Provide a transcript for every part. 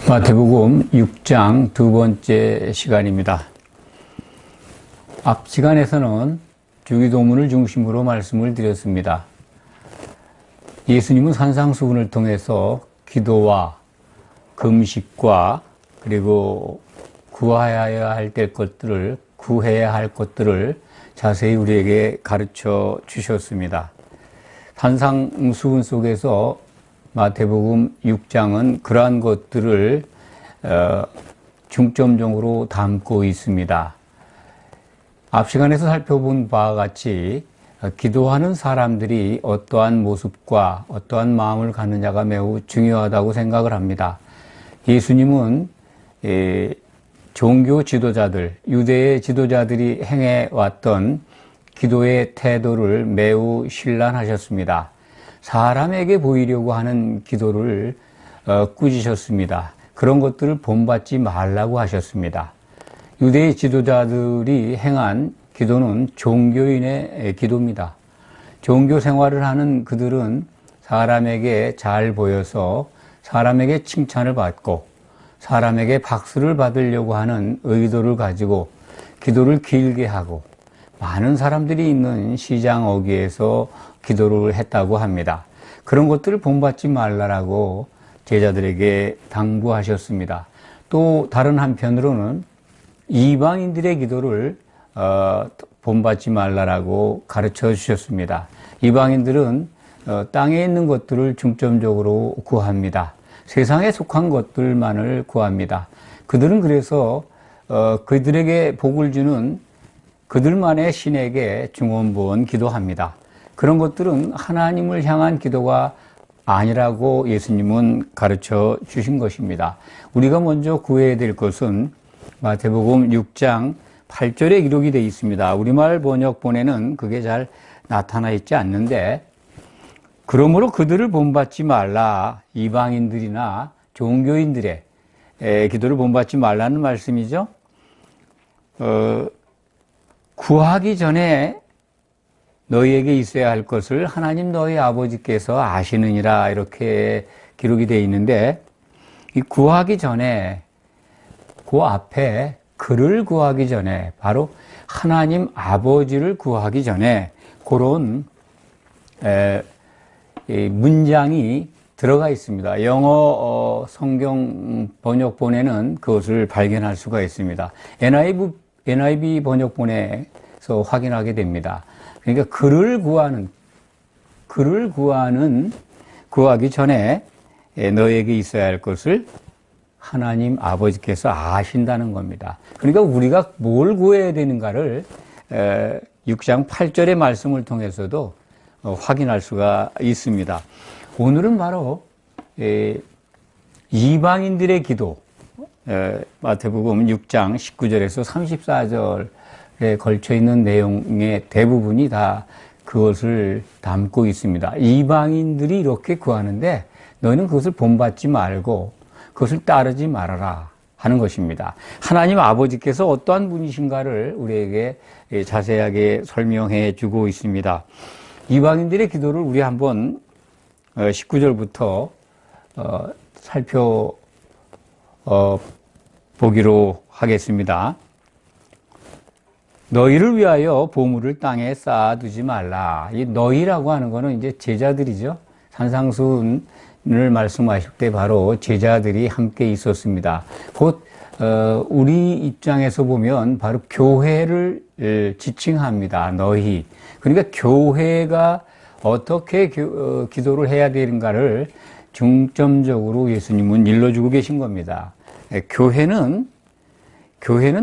마태복음 6장 두 번째 시간입니다. 앞 시간에서는 주기도문을 중심으로 말씀을 드렸습니다. 예수님은 산상수훈을 통해서 기도와 금식과 그리고 구해야 할 것들을 자세히 우리에게 가르쳐 주셨습니다. 산상수훈 속에서 마태복음 6장은 그러한 것들을 중점적으로 담고 있습니다. 앞 시간에서 살펴본 바와 같이 기도하는 사람들이 어떠한 모습과 어떠한 마음을 갖느냐가 매우 중요하다고 생각을 합니다. 예수님은 종교 지도자들, 유대의 지도자들이 행해왔던 기도의 태도를 매우 신란하셨습니다. 사람에게 보이려고 하는 기도를 꾸짖으셨습니다. 그런 것들을 본받지 말라고 하셨습니다. 유대의 지도자들이 행한 기도는 종교인의 기도입니다. 종교 생활을 하는 그들은 사람에게 잘 보여서 사람에게 칭찬을 받고 사람에게 박수를 받으려고 하는 의도를 가지고 기도를 길게 하고 많은 사람들이 있는 시장 어귀에서 기도를 했다고 합니다. 그런 것들을 본받지 말라라고 제자들에게 당부하셨습니다. 또 다른 한편으로는 이방인들의 기도를 본받지 말라라고 가르쳐 주셨습니다. 이방인들은 땅에 있는 것들을 중점적으로 구합니다. 세상에 속한 것들만을 구합니다. 그들은 그래서 그들에게 복을 주는 그들만의 신에게 중원부원 기도합니다. 그런 것들은 하나님을 향한 기도가 아니라고 예수님은 가르쳐 주신 것입니다. 우리가 먼저 구해야 될 것은 마태복음 6장 8절에 기록이 되어 있습니다. 우리말 번역본에는 그게 잘 나타나 있지 않는데, 그러므로 그들을 본받지 말라. 이방인들이나 종교인들의 기도를 본받지 말라는 말씀이죠. 구하기 전에 너희에게 있어야 할 것을 하나님 너희 아버지께서 아시느니라, 이렇게 기록이 되어 있는데, 이 구하기 전에, 그 앞에 그를 구하기 전에, 바로 하나님 아버지를 구하기 전에 그런 문장이 들어가 있습니다. 영어 성경 번역본에는 그것을 발견할 수가 있습니다. NIV 번역본에서 확인하게 됩니다. 그러니까 구하기 전에 너에게 있어야 할 것을 하나님 아버지께서 아신다는 겁니다. 그러니까 우리가 뭘 구해야 되는가를 6장 8절의 말씀을 통해서도 확인할 수가 있습니다. 오늘은 바로 이방인들의 기도, 마태복음 6장 19절에서 34절에 걸쳐 있는 내용의 대부분이 다 그것을 담고 있습니다. 이방인들이 이렇게 구하는데 너희는 그것을 본받지 말고 그것을 따르지 말아라 하는 것입니다. 하나님 아버지께서 어떠한 분이신가를 우리에게 자세하게 설명해 주고 있습니다. 이방인들의 기도를 우리 한번 19절부터 살펴보기로 하겠습니다. 너희를 위하여 보물을 땅에 쌓아두지 말라. 이 너희라고 하는 것은 이제 제자들이죠. 산상수훈을 말씀하실 때 바로 제자들이 함께 있었습니다. 곧 우리 입장에서 보면 바로 교회를 지칭합니다. 너희. 그러니까 교회가 어떻게 기도를 해야 되는가를 중점적으로 예수님은 일러주고 계신 겁니다. 교회는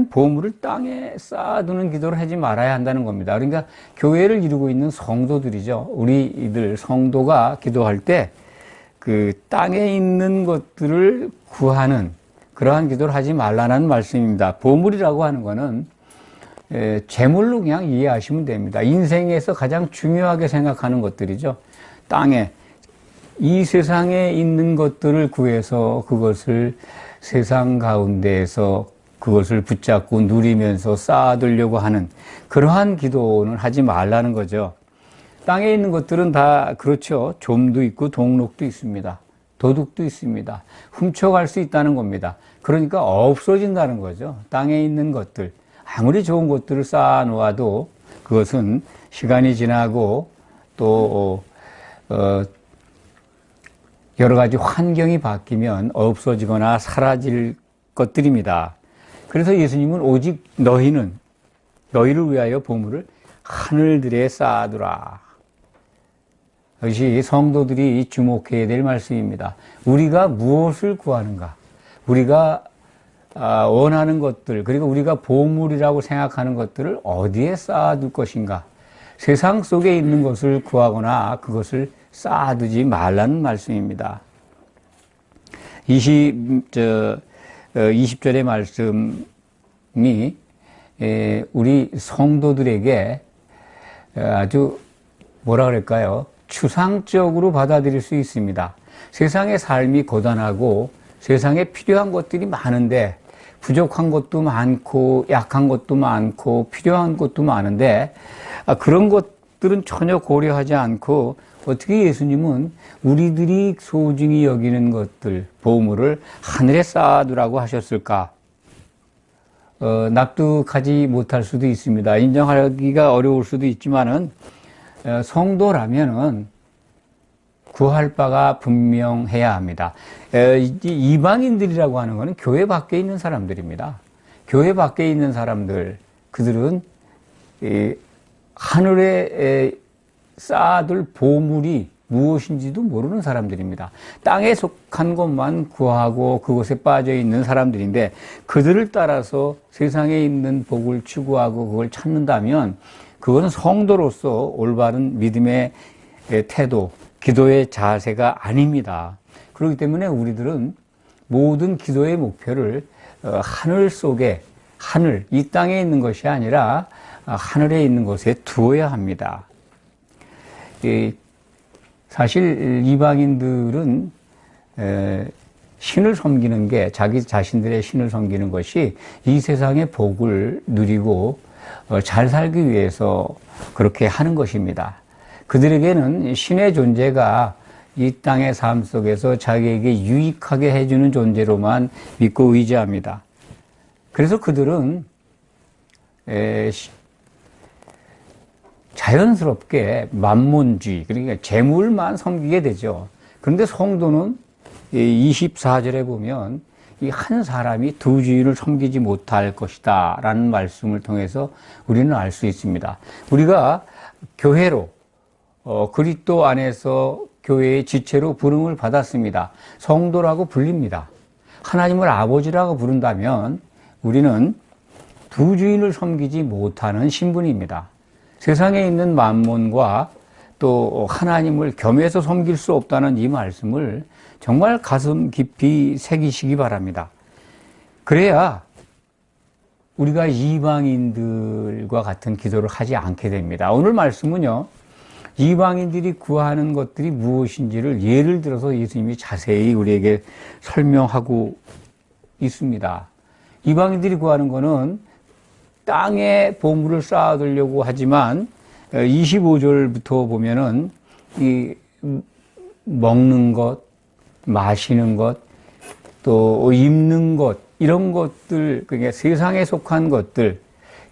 보물을 땅에 쌓아두는 기도를 하지 말아야 한다는 겁니다. 그러니까 교회를 이루고 있는 성도들이죠. 우리들 성도가 기도할 때 그 땅에 있는 것들을 구하는 그러한 기도를 하지 말라는 말씀입니다. 보물이라고 하는 거는 재물로 그냥 이해하시면 됩니다. 인생에서 가장 중요하게 생각하는 것들이죠. 땅에, 이 세상에 있는 것들을 구해서 그것을 세상 가운데에서 그것을 붙잡고 누리면서 쌓아두려고 하는 그러한 기도는 하지 말라는 거죠. 땅에 있는 것들은 다 그렇죠. 좀도 있고 동록도 있습니다. 도둑도 있습니다. 훔쳐갈 수 있다는 겁니다. 그러니까 없어진다는 거죠. 땅에 있는 것들. 아무리 좋은 것들을 쌓아 놓아도 그것은 시간이 지나고 또 여러 가지 환경이 바뀌면 없어지거나 사라질 것들입니다. 그래서 예수님은 오직 너희를 위하여 보물을 하늘들에 쌓아두라. 이것이 성도들이 주목해야 될 말씀입니다. 우리가 무엇을 구하는가? 우리가 원하는 것들, 그리고 우리가 보물이라고 생각하는 것들을 어디에 쌓아둘 것인가? 세상 속에 있는 것을 구하거나 그것을 쌓아두지 말라는 말씀입니다. 20절의 말씀이 우리 성도들에게 아주 뭐라 그럴까요? 추상적으로 받아들일 수 있습니다. 세상의 삶이 고단하고 세상에 필요한 것들이 많은데 부족한 것도 많고 약한 것도 많고 필요한 것도 많은데 그런 것들은 전혀 고려하지 않고 어떻게 예수님은 우리들이 소중히 여기는 것들, 보물을 하늘에 쌓아두라고 하셨을까? 납득하지 못할 수도 있습니다. 인정하기가 어려울 수도 있지만은 성도라면은 구할 바가 분명해야 합니다. 이방인들이라고 하는 것은 교회 밖에 있는 사람들입니다. 교회 밖에 있는 사람들, 그들은 하늘에 쌓아둘 보물이 무엇인지도 모르는 사람들입니다. 땅에 속한 것만 구하고 그것에 빠져 있는 사람들인데 그들을 따라서 세상에 있는 복을 추구하고 그걸 찾는다면 그건 성도로서 올바른 믿음의 태도, 기도의 자세가 아닙니다. 그렇기 때문에 우리들은 모든 기도의 목표를 하늘 속에, 이 땅에 있는 것이 아니라 하늘에 있는 곳에 두어야 합니다. 사실 이방인들은 신을 섬기는 게, 자기 자신들의 신을 섬기는 것이 이 세상의 복을 누리고 잘 살기 위해서 그렇게 하는 것입니다. 그들에게는 신의 존재가 이 땅의 삶 속에서 자기에게 유익하게 해주는 존재로만 믿고 의지합니다. 그래서 그들은 자연스럽게 만몬주의, 그러니까 재물만 섬기게 되죠. 그런데 성도는 24절에 보면 이 한 사람이 두 주인을 섬기지 못할 것이다 라는 말씀을 통해서 우리는 알 수 있습니다. 우리가 교회로 그리스도 안에서 교회의 지체로 부름을 받았습니다. 성도라고 불립니다. 하나님을 아버지라고 부른다면 우리는 두 주인을 섬기지 못하는 신분입니다. 세상에 있는 만몬과 또 하나님을 겸해서 섬길 수 없다는 이 말씀을 정말 가슴 깊이 새기시기 바랍니다. 그래야 우리가 이방인들과 같은 기도를 하지 않게 됩니다. 오늘 말씀은요, 이방인들이 구하는 것들이 무엇인지를 예를 들어서 예수님이 자세히 우리에게 설명하고 있습니다. 이방인들이 구하는 것은 땅에 보물을 쌓아두려고 하지만 25절부터 보면은 이 먹는 것, 마시는 것, 또 입는 것, 이런 것들, 그러니까 세상에 속한 것들,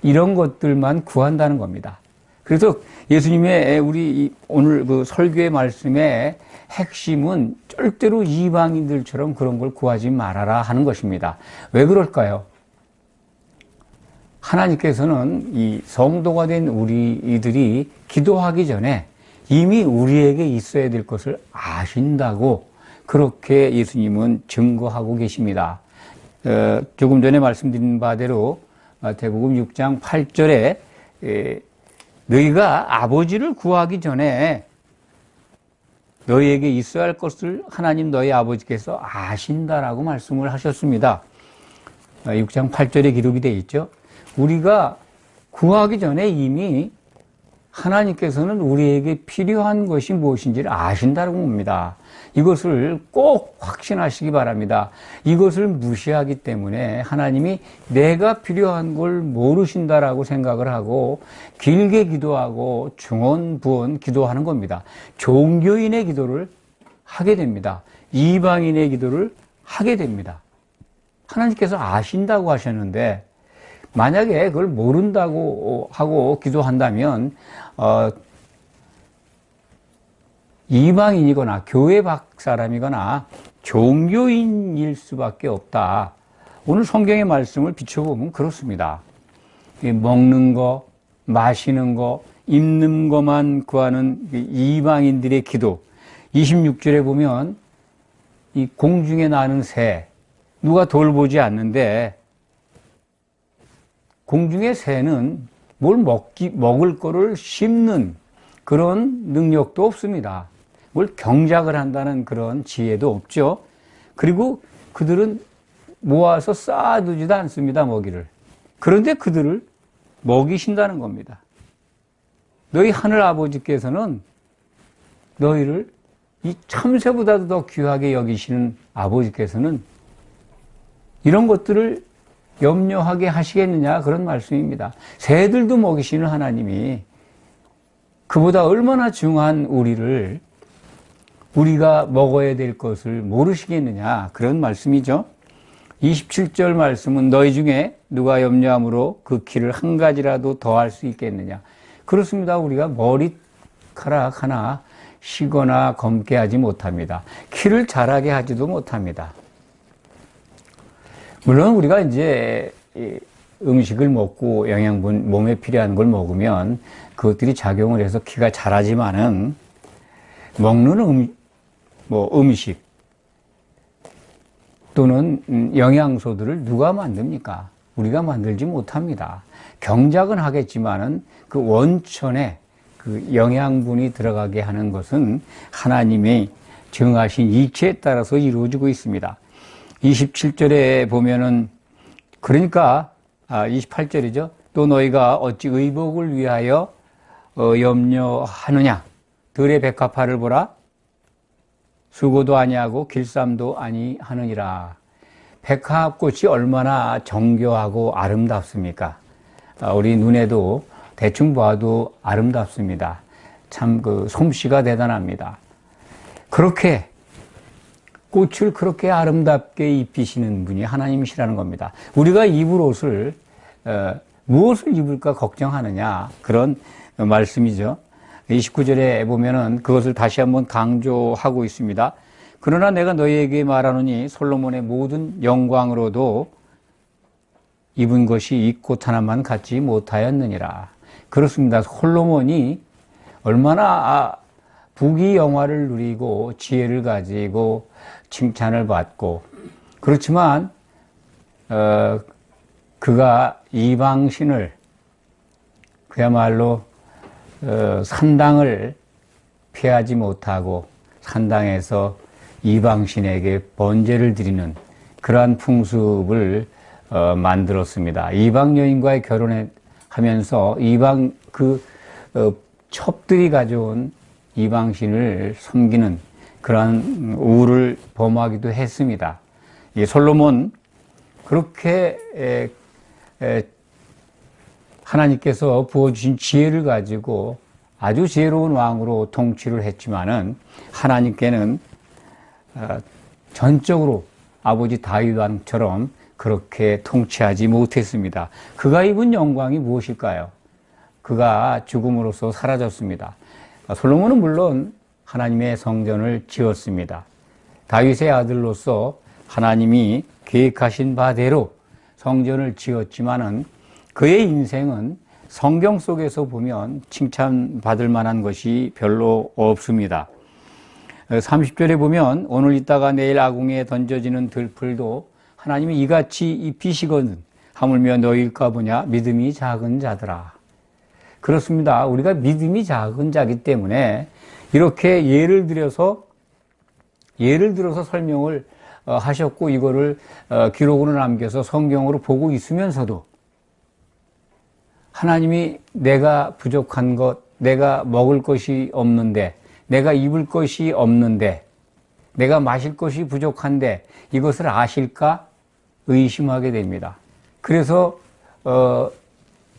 이런 것들만 구한다는 겁니다. 그래서 예수님의 우리 오늘 그 설교의 말씀의 핵심은 절대로 이방인들처럼 그런 걸 구하지 말아라 하는 것입니다. 왜 그럴까요? 하나님께서는 이 성도가 된 우리들이 기도하기 전에 이미 우리에게 있어야 될 것을 아신다고 그렇게 예수님은 증거하고 계십니다. 조금 전에 말씀드린 바대로 마태복음 6장 8절에 너희가 아버지를 구하기 전에 너희에게 있어야 할 것을 하나님 너희 아버지께서 아신다라고 말씀을 하셨습니다. 6장 8절에 기록이 되어 있죠. 우리가 구하기 전에 이미 하나님께서는 우리에게 필요한 것이 무엇인지를 아신다는 겁니다. 이것을 꼭 확신하시기 바랍니다. 이것을 무시하기 때문에 하나님이 내가 필요한 걸 모르신다라고 생각을 하고 길게 기도하고 중언부언 기도하는 겁니다. 종교인의 기도를 하게 됩니다. 이방인의 기도를 하게 됩니다. 하나님께서 아신다고 하셨는데 만약에 그걸 모른다고 하고 기도한다면 이방인이거나 교회 밖 사람이거나 종교인일 수밖에 없다. 오늘 성경의 말씀을 비춰보면 그렇습니다. 먹는 거, 마시는 거, 입는 것만 구하는 이방인들의 기도. 26절에 보면 이 공중에 나는 새, 누가 돌보지 않는데 공중의 새는 뭘 먹을 거를 씹는 그런 능력도 없습니다. 뭘 경작을 한다는 그런 지혜도 없죠. 그리고 그들은 모아서 쌓아두지도 않습니다, 먹이를. 그런데 그들을 먹이신다는 겁니다. 너희 하늘 아버지께서는 너희를 이 참새보다도 더 귀하게 여기시는 아버지께서는 이런 것들을 염려하게 하시겠느냐, 그런 말씀입니다. 새들도 먹이시는 하나님이 그보다 얼마나 중요한 우리가 먹어야 될 것을 모르시겠느냐, 그런 말씀이죠. 27절 말씀은 너희 중에 누가 염려함으로 그 키를 한 가지라도 더할 수 있겠느냐. 그렇습니다. 우리가 머리카락 하나 쉬거나 검게 하지 못합니다. 키를 자라게 하지도 못합니다. 물론 우리가 이제 음식을 먹고 영양분, 몸에 필요한 걸 먹으면 그것들이 작용을 해서 키가 자라지만은 먹는 음식 또는 영양소들을 누가 만듭니까? 우리가 만들지 못합니다. 경작은 하겠지만은 그 원천에 그 영양분이 들어가게 하는 것은 하나님이 정하신 이치에 따라서 이루어지고 있습니다. 27절에 보면은 그러니까 28절이죠. 또 너희가 어찌 의복을 위하여 염려하느냐. 들의 백합화를 보라. 수고도 아니하고 길쌈도 아니하느니라. 백합꽃이 얼마나 정교하고 아름답습니까? 우리 눈에도 대충 봐도 아름답습니다. 참 그 솜씨가 대단합니다. 그렇게 꽃을 그렇게 아름답게 입히시는 분이 하나님이시라는 겁니다. 우리가 입을 옷을 무엇을 입을까 걱정하느냐, 그런 말씀이죠. 29절에 보면은 그것을 다시 한번 강조하고 있습니다. 그러나 내가 너희에게 말하노니 솔로몬의 모든 영광으로도 입은 것이 이 꽃 하나만 갖지 못하였느니라. 그렇습니다. 솔로몬이 얼마나 부귀영화를 누리고 지혜를 가지고 칭찬을 받고, 그렇지만 그가 이방신을 그야말로 산당을 피하지 못하고 산당에서 이방신에게 번제를 드리는 그러한 풍습을 만들었습니다. 이방 여인과의 결혼하면서 이방 첩들이 가져온 이방신을 섬기는 그러한 우를 범하기도 했습니다. 이 솔로몬 그렇게 하나님께서 부어주신 지혜를 가지고 아주 지혜로운 왕으로 통치를 했지만은 하나님께는 전적으로 아버지 다윗 왕처럼 그렇게 통치하지 못했습니다. 그가 입은 영광이 무엇일까요? 그가 죽음으로써 사라졌습니다. 솔로몬은 물론 하나님의 성전을 지었습니다. 다윗의 아들로서 하나님이 계획하신 바대로 성전을 지었지만은 그의 인생은 성경 속에서 보면 칭찬받을 만한 것이 별로 없습니다. 30절에 보면 오늘 있다가 내일 아궁이에 던져지는 들풀도 하나님이 이같이 입히시거든 하물며 너희일까 보냐 믿음이 작은 자들아. 그렇습니다. 우리가 믿음이 작은 자기 때문에 이렇게 예를 들어서 설명을 하셨고 이거를 기록으로 남겨서 성경으로 보고 있으면서도 하나님이 내가 부족한 것, 내가 먹을 것이 없는데, 내가 입을 것이 없는데, 내가 마실 것이 부족한데 이것을 아실까 의심하게 됩니다. 그래서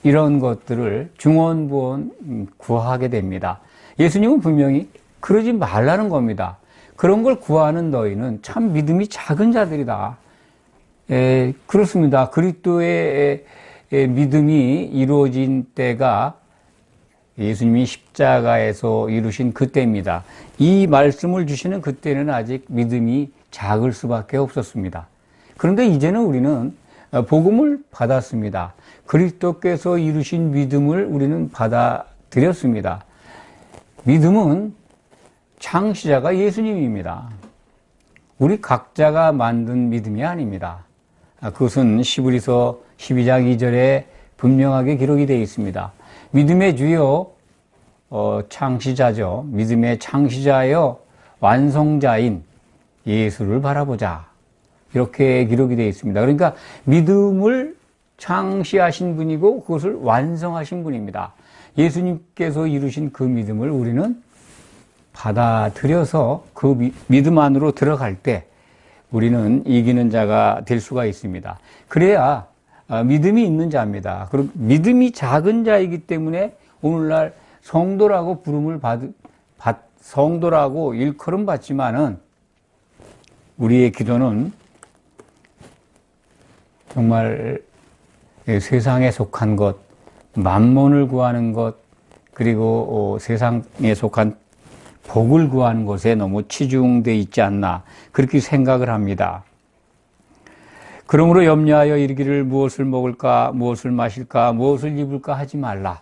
이런 것들을 중언부언 구하게 됩니다. 예수님은 분명히 그러지 말라는 겁니다. 그런 걸 구하는 너희는 참 믿음이 작은 자들이다. 그렇습니다. 그리스도의 믿음이 이루어진 때가 예수님이 십자가에서 이루신 그때입니다. 이 말씀을 주시는 그때는 아직 믿음이 작을 수밖에 없었습니다. 그런데 이제는 우리는 복음을 받았습니다. 그리스도께서 이루신 믿음을 우리는 받아들였습니다. 믿음은 창시자가 예수님입니다. 우리 각자가 만든 믿음이 아닙니다. 그것은 시브리서 12장 2절에 분명하게 기록이 되어 있습니다. 믿음의 주요 창시자죠. 믿음의 창시자여 완성자인 예수를 바라보자. 이렇게 기록이 되어 있습니다. 그러니까 믿음을 창시하신 분이고 그것을 완성하신 분입니다. 예수님께서 이루신 그 믿음을 우리는 받아들여서 그 믿음 안으로 들어갈 때 우리는 이기는 자가 될 수가 있습니다. 그래야 믿음이 있는 자입니다. 그리고 믿음이 작은 자이기 때문에 오늘날 성도라고 부름을 성도라고 일컬음 받지만은 우리의 기도는 정말 세상에 속한 것, 만몬을 구하는 것, 그리고 세상에 속한 복을 구하는 것에 너무 치중되어 있지 않나 그렇게 생각을 합니다. 그러므로 염려하여 이르기를 무엇을 먹을까, 무엇을 마실까, 무엇을 입을까 하지 말라.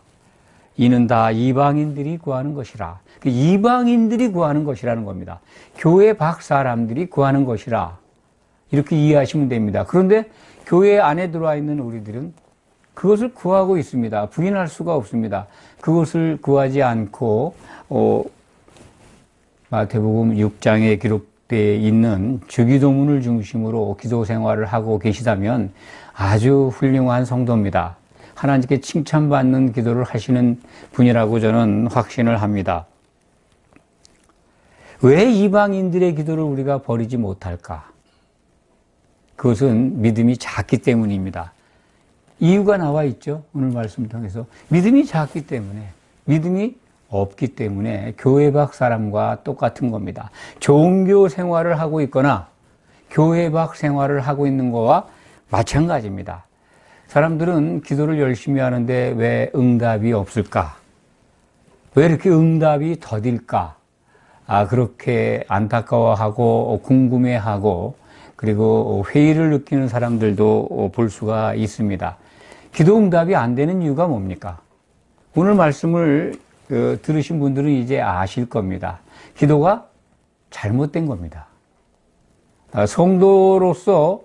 이는 다 이방인들이 구하는 것이라. 이방인들이 구하는 것이라는 겁니다. 교회 밖 사람들이 구하는 것이라. 이렇게 이해하시면 됩니다. 그런데 교회 안에 들어와 있는 우리들은 그것을 구하고 있습니다. 부인할 수가 없습니다. 그것을 구하지 않고 마태복음 6장에 기록되어 있는 주기도문을 중심으로 기도 생활을 하고 계시다면 아주 훌륭한 성도입니다. 하나님께 칭찬받는 기도를 하시는 분이라고 저는 확신을 합니다. 왜 이방인들의 기도를 우리가 버리지 못할까? 그것은 믿음이 작기 때문입니다. 이유가 나와 있죠. 오늘 말씀 통해서. 믿음이 작기 때문에, 믿음이 없기 때문에 교회 밖 사람과 똑같은 겁니다. 종교 생활을 하고 있거나 교회 밖 생활을 하고 있는 거와 마찬가지입니다. 사람들은 기도를 열심히 하는데 왜 응답이 없을까? 왜 이렇게 응답이 더딜까? 그렇게 안타까워하고 궁금해하고 그리고 회의를 느끼는 사람들도 볼 수가 있습니다. 기도 응답이 안 되는 이유가 뭡니까? 오늘 말씀을 들으신 분들은 이제 아실 겁니다. 기도가 잘못된 겁니다. 성도로서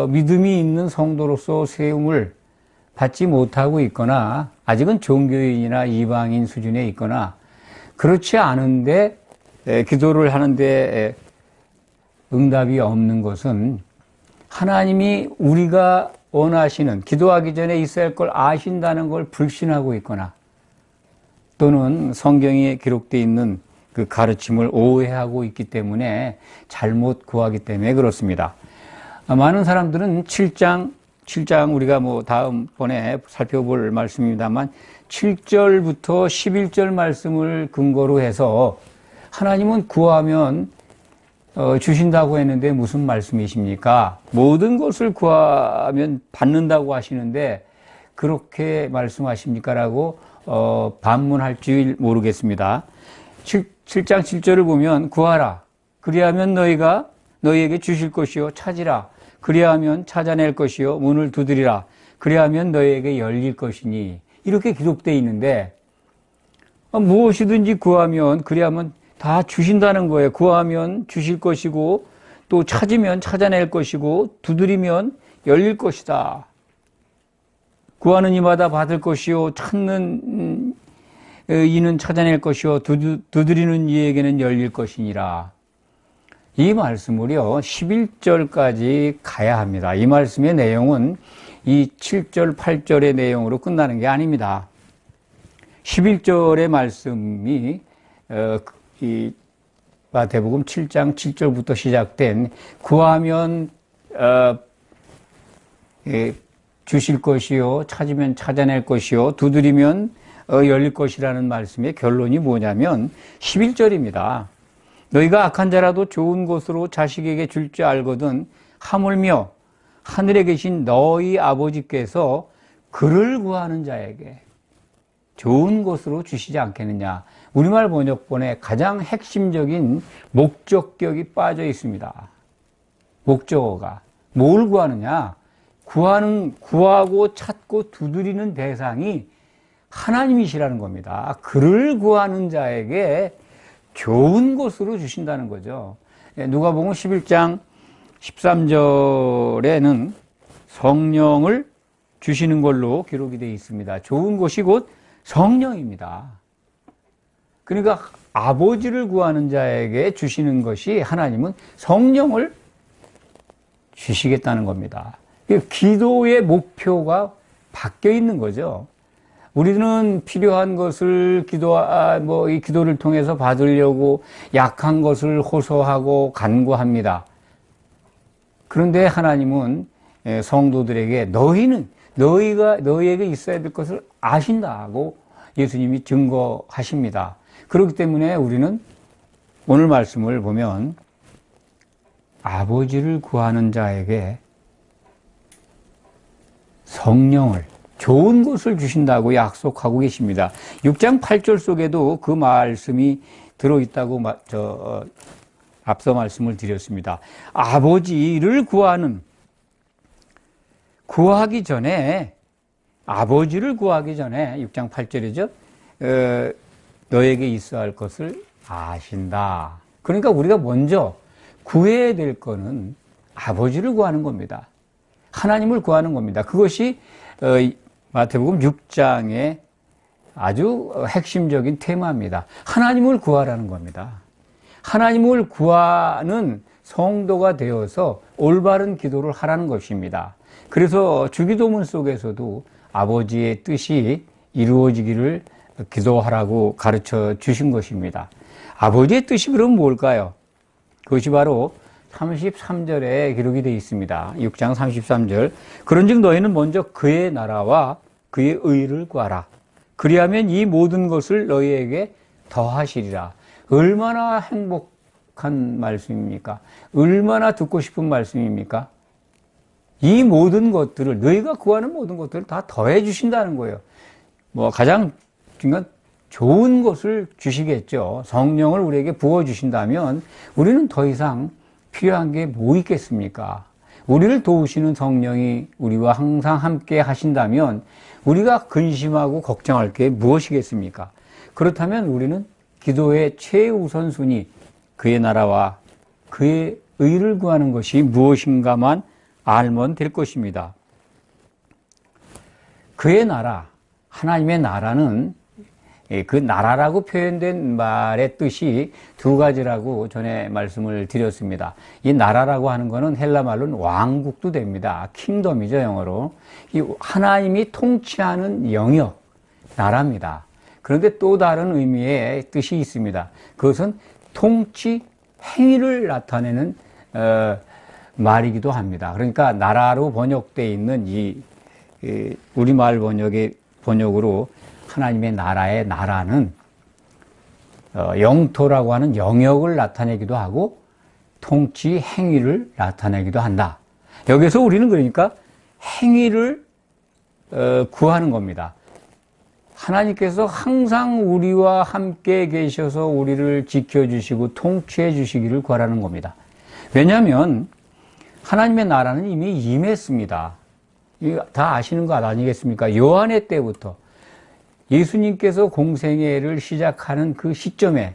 믿음이 있는 성도로서 세움을 받지 못하고 있거나 아직은 종교인이나 이방인 수준에 있거나 그렇지 않은데 기도를 하는데 응답이 없는 것은 하나님이 우리가 원하시는 기도하기 전에 있어야 할 걸 아신다는 걸 불신하고 있거나 또는 성경에 기록되어 있는 그 가르침을 오해하고 있기 때문에 잘못 구하기 때문에 그렇습니다. 많은 사람들은 7장 우리가 다음번에 살펴볼 말씀입니다만 7절부터 11절 말씀을 근거로 해서 하나님은 구하면 주신다고 했는데 무슨 말씀이십니까? 모든 것을 구하면 받는다고 하시는데 그렇게 말씀하십니까? 라고 반문할 줄 모르겠습니다. 7장 7절을 보면 구하라. 그리하면 너희에게 주실 것이요. 찾으라. 그리하면 찾아낼 것이요. 문을 두드리라. 그리하면 너희에게 열릴 것이니. 이렇게 기록되어 있는데 무엇이든지 구하면 그리하면 다 주신다는 거예요. 구하면 주실 것이고 또 찾으면 찾아낼 것이고 두드리면 열릴 것이다. 구하는 이마다 받을 것이요. 찾는 이는 찾아낼 것이요. 두드리는 이에게는 열릴 것이니라. 이 말씀을요 11절까지 가야 합니다. 이 말씀의 내용은 이 7절 8절의 내용으로 끝나는 게 아닙니다. 11절의 말씀이 이 마태복음 7장 7절부터 시작된 구하면 주실 것이요 찾으면 찾아낼 것이요 두드리면 열릴 것이라는 말씀의 결론이 뭐냐면 11절입니다. 너희가 악한 자라도 좋은 것으로 자식에게 줄 줄 알거든 하물며 하늘에 계신 너희 아버지께서 그를 구하는 자에게 좋은 것으로 주시지 않겠느냐. 우리말 번역본에 가장 핵심적인 목적격이 빠져 있습니다. 목적어가 뭘 구하느냐? 구하고 찾고 두드리는 대상이 하나님이시라는 겁니다. 그를 구하는 자에게 좋은 것으로 주신다는 거죠. 누가복음 11장 13절에는 성령을 주시는 걸로 기록이 되어 있습니다. 좋은 것이 곧 성령입니다. 그러니까 아버지를 구하는 자에게 주시는 것이 하나님은 성령을 주시겠다는 겁니다. 기도의 목표가 바뀌어 있는 거죠. 우리는 필요한 것을 이 기도를 통해서 받으려고 약한 것을 호소하고 간구합니다. 그런데 하나님은 성도들에게 너희에게 있어야 될 것을 아신다고 예수님이 증거하십니다. 그렇기 때문에 우리는 오늘 말씀을 보면 아버지를 구하는 자에게 성령을 좋은 것을 주신다고 약속하고 계십니다. 6장 8절 속에도 그 말씀이 들어있다고 앞서 말씀을 드렸습니다. 아버지를 구하기 전에 6장 8절이죠. 너에게 있어야 할 것을 아신다. 그러니까 우리가 먼저 구해야 될 거는 아버지를 구하는 겁니다. 하나님을 구하는 겁니다. 그것이 마태복음 6장의 아주 핵심적인 테마입니다. 하나님을 구하라는 겁니다. 하나님을 구하는 성도가 되어서 올바른 기도를 하라는 것입니다. 그래서 주기도문 속에서도 아버지의 뜻이 이루어지기를 기도하라고 가르쳐 주신 것입니다. 아버지의 뜻이 그럼 뭘까요? 그것이 바로 33절에 기록이 되어 있습니다. 6장 33절. 그런즉 너희는 먼저 그의 나라와 그의 의를 구하라. 그리하면 이 모든 것을 너희에게 더하시리라. 얼마나 행복한 말씀입니까? 얼마나 듣고 싶은 말씀입니까? 이 모든 것들을, 너희가 구하는 모든 것들을 다 더해 주신다는 거예요. 가장 중요한 좋은 것을 주시겠죠. 성령을 우리에게 부어주신다면 우리는 더 이상 필요한 게 뭐 있겠습니까? 우리를 도우시는 성령이 우리와 항상 함께 하신다면 우리가 근심하고 걱정할 게 무엇이겠습니까? 그렇다면 우리는 기도의 최우선순위, 그의 나라와 그의 의를 구하는 것이 무엇인가만 알면 될 것입니다. 그의 나라, 하나님의 나라는 그 나라라고 표현된 말의 뜻이 두 가지라고 전에 말씀을 드렸습니다. 이 나라라고 하는 것은 헬라 말로는 왕국도 됩니다. 킹덤이죠, 영어로. 이 하나님이 통치하는 영역, 나라입니다. 그런데 또 다른 의미의 뜻이 있습니다. 그것은 통치 행위를 나타내는 말이기도 합니다. 그러니까 나라로 번역되어 있는 이 우리말 번역으로 하나님의 나라의 나라는 영토라고 하는 영역을 나타내기도 하고 통치 행위를 나타내기도 한다. 여기서 우리는 그러니까 행위를 구하는 겁니다. 하나님께서 항상 우리와 함께 계셔서 우리를 지켜주시고 통치해 주시기를 구하라는 겁니다. 왜냐하면 하나님의 나라는 이미 임했습니다. 다 아시는 것 아니겠습니까? 요한의 때부터 예수님께서 공생애를 시작하는 그 시점에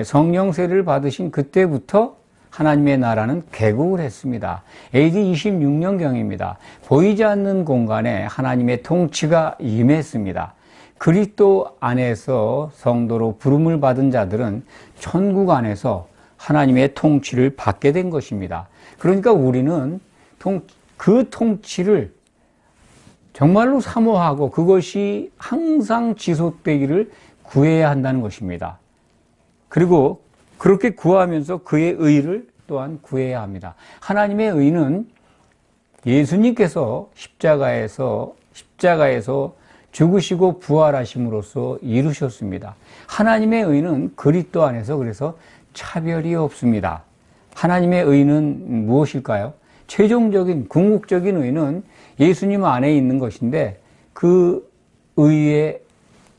성령세를 받으신 그때부터 하나님의 나라는 개국을 했습니다. AD 26년경입니다. 보이지 않는 공간에 하나님의 통치가 임했습니다. 그리스도 안에서 성도로 부름을 받은 자들은 천국 안에서 하나님의 통치를 받게 된 것입니다. 그러니까 우리는 그 통치를 정말로 사모하고 그것이 항상 지속되기를 구해야 한다는 것입니다. 그리고 그렇게 구하면서 그의 의를 또한 구해야 합니다. 하나님의 의는 예수님께서 십자가에서 죽으시고 부활하심으로써 이루셨습니다. 하나님의 의는 그리스도 안에서 그래서 차별이 없습니다. 하나님의 의는 무엇일까요? 최종적인 궁극적인 의는 예수님 안에 있는 것인데 그 의의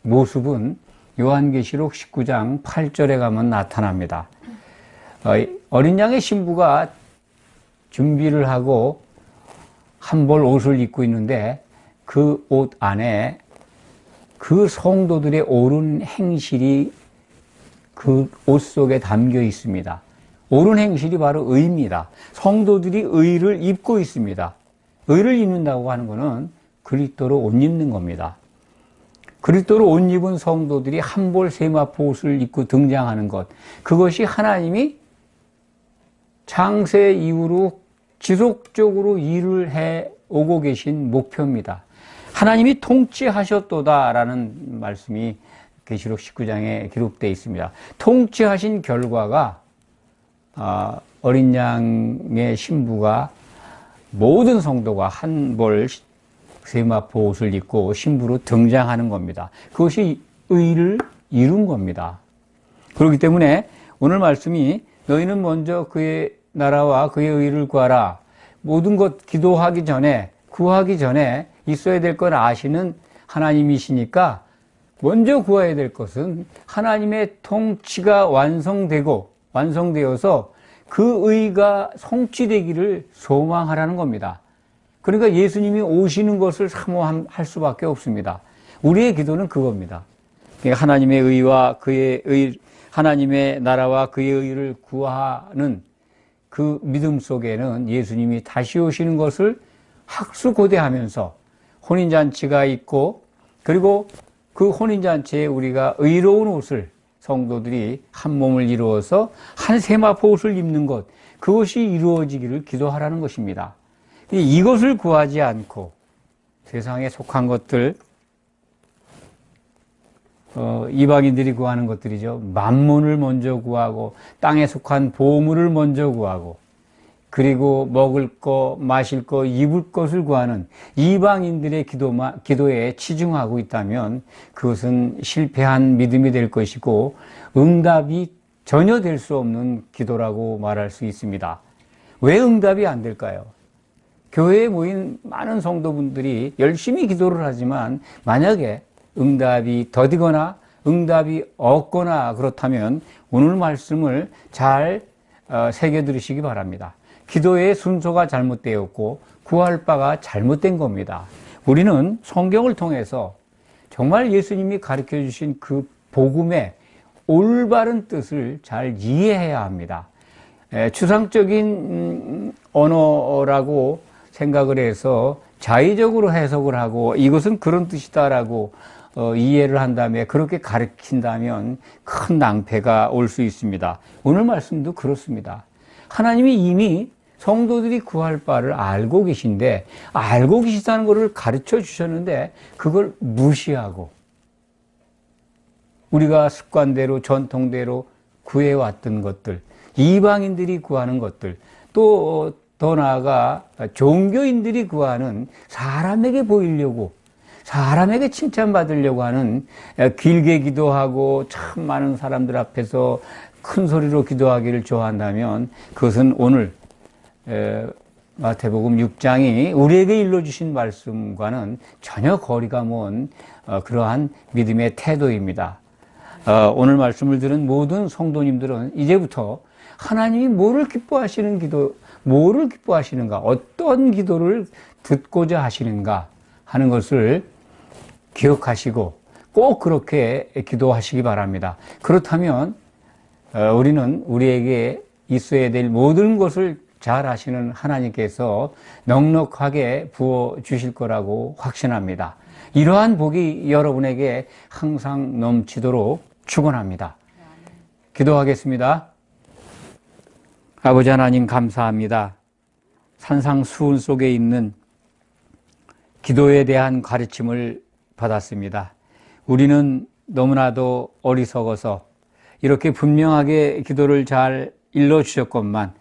모습은 요한계시록 19장 8절에 가면 나타납니다. 어린 양의 신부가 준비를 하고 한 벌 옷을 입고 있는데 그 옷 안에 그 성도들의 옳은 행실이 그 옷 속에 담겨 있습니다. 옳은 행실이 바로 의입니다. 성도들이 의를 입고 있습니다. 의를 입는다고 하는 것은 그리스도로 옷 입는 겁니다. 그리스도로 옷 입은 성도들이 한 벌 세마포 옷을 입고 등장하는 것, 그것이 하나님이 창세 이후로 지속적으로 일을 해 오고 계신 목표입니다. 하나님이 통치하셨도다라는 말씀이 계시록 19장에 기록되어 있습니다. 통치하신 결과가 어린 양의 신부가 모든 성도가 한 벌 세마포 옷을 입고 신부로 등장하는 겁니다. 그것이 의를 이룬 겁니다. 그렇기 때문에 오늘 말씀이 너희는 먼저 그의 나라와 그의 의를 구하라. 모든 것 기도하기 전에, 구하기 전에 있어야 될 건 아시는 하나님이시니까 먼저 구해야 될 것은 하나님의 통치가 완성되어서 그 의가 성취되기를 소망하라는 겁니다. 그러니까 예수님이 오시는 것을 사모할 수밖에 없습니다. 우리의 기도는 그겁니다. 하나님의 의와 하나님의 나라와 그의 의를 구하는 그 믿음 속에는 예수님이 다시 오시는 것을 학수고대하면서 혼인잔치가 있고, 그리고 그 혼인잔치에 우리가 의로운 옷을 성도들이 한 몸을 이루어서 한 세마포 옷을 입는 것, 그것이 이루어지기를 기도하라는 것입니다. 이것을 구하지 않고 세상에 속한 것들, 이방인들이 구하는 것들이죠. 만문을 먼저 구하고 땅에 속한 보물을 먼저 구하고, 그리고 먹을 거, 마실 거, 입을 것을 구하는 이방인들의 기도에 치중하고 있다면 그것은 실패한 믿음이 될 것이고 응답이 전혀 될 수 없는 기도라고 말할 수 있습니다. 왜 응답이 안 될까요? 교회에 모인 많은 성도분들이 열심히 기도를 하지만 만약에 응답이 더디거나 응답이 없거나 그렇다면 오늘 말씀을 잘 새겨 들으시기 바랍니다. 기도의 순서가 잘못되었고 구할 바가 잘못된 겁니다. 우리는 성경을 통해서 정말 예수님이 가르쳐 주신 그 복음의 올바른 뜻을 잘 이해해야 합니다. 추상적인 언어라고 생각을 해서 자의적으로 해석을 하고 이것은 그런 뜻이다라고 이해를 한 다음에 그렇게 가르친다면 큰 낭패가 올 수 있습니다. 오늘 말씀도 그렇습니다. 하나님이 이미 성도들이 구할 바를 알고 계신데, 알고 계시다는 것을 가르쳐 주셨는데 그걸 무시하고 우리가 습관대로 전통대로 구해왔던 것들, 이방인들이 구하는 것들, 또 더 나아가 종교인들이 구하는 사람에게 보이려고, 사람에게 칭찬받으려고 하는 길게 기도하고 참 많은 사람들 앞에서 큰 소리로 기도하기를 좋아한다면 그것은 오늘 마태복음 6장이 우리에게 일러주신 말씀과는 전혀 거리가 먼 그러한 믿음의 태도입니다. 오늘 말씀을 들은 모든 성도님들은 이제부터 하나님이 뭐를 기뻐하시는가, 어떤 기도를 듣고자 하시는가 하는 것을 기억하시고 꼭 그렇게 기도하시기 바랍니다. 그렇다면 우리는 우리에게 있어야 될 모든 것을 잘 아시는 하나님께서 넉넉하게 부어주실 거라고 확신합니다. 이러한 복이 여러분에게 항상 넘치도록 축원합니다. 기도하겠습니다. 아버지 하나님 감사합니다. 산상수훈 속에 있는 기도에 대한 가르침을 받았습니다. 우리는 너무나도 어리석어서 이렇게 분명하게 기도를 잘 일러주셨건만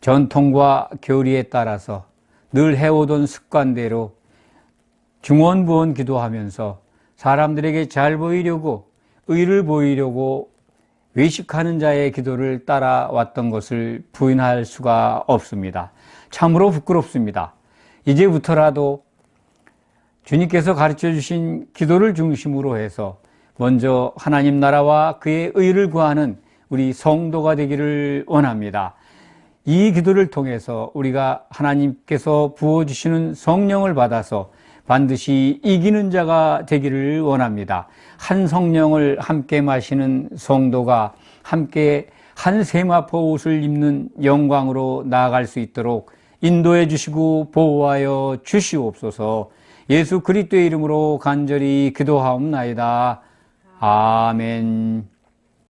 전통과 교리에 따라서 늘 해오던 습관대로 중언부언 기도하면서 사람들에게 잘 보이려고, 의를 보이려고 외식하는 자의 기도를 따라왔던 것을 부인할 수가 없습니다. 참으로 부끄럽습니다. 이제부터라도 주님께서 가르쳐 주신 기도를 중심으로 해서 먼저 하나님 나라와 그의 의를 구하는 우리 성도가 되기를 원합니다. 이 기도를 통해서 우리가 하나님께서 부어주시는 성령을 받아서 반드시 이기는 자가 되기를 원합니다. 한 성령을 함께 마시는 성도가 함께 한 세마포 옷을 입는 영광으로 나아갈 수 있도록 인도해 주시고 보호하여 주시옵소서. 예수 그리스도의 이름으로 간절히 기도하옵나이다. 아멘.